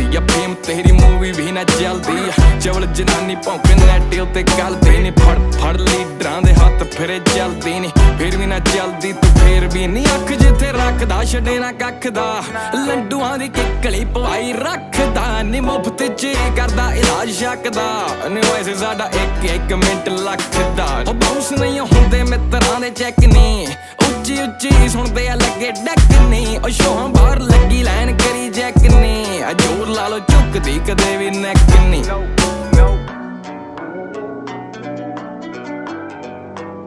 चलदी आ फेम तेरी मूवी भी ना चलदी आ चवल जनानी भौंके नैटे उत्ते गलदी नी फड़ फड़ लीडरां दे हत्थ फिरे चलदी नी फिर भी ना चलदी तू फिर भी नी अख जिथे रखदा छड्डे ना कख दा लंडूआं दी किकली पवाई रखदा नी मुफ्त च करदा इलाज शकदा नी वैसे साडा एक एक मिंट लखदा ओ बाउंस नहीं हुंदे मित्रां दे चैक नी उच्ची उच्ची सुनदे आ लगे डैक नी ओ शोहां बाहर लगी लाइन करी जैक नी जोर ला लो झुकदी कदे भी नैक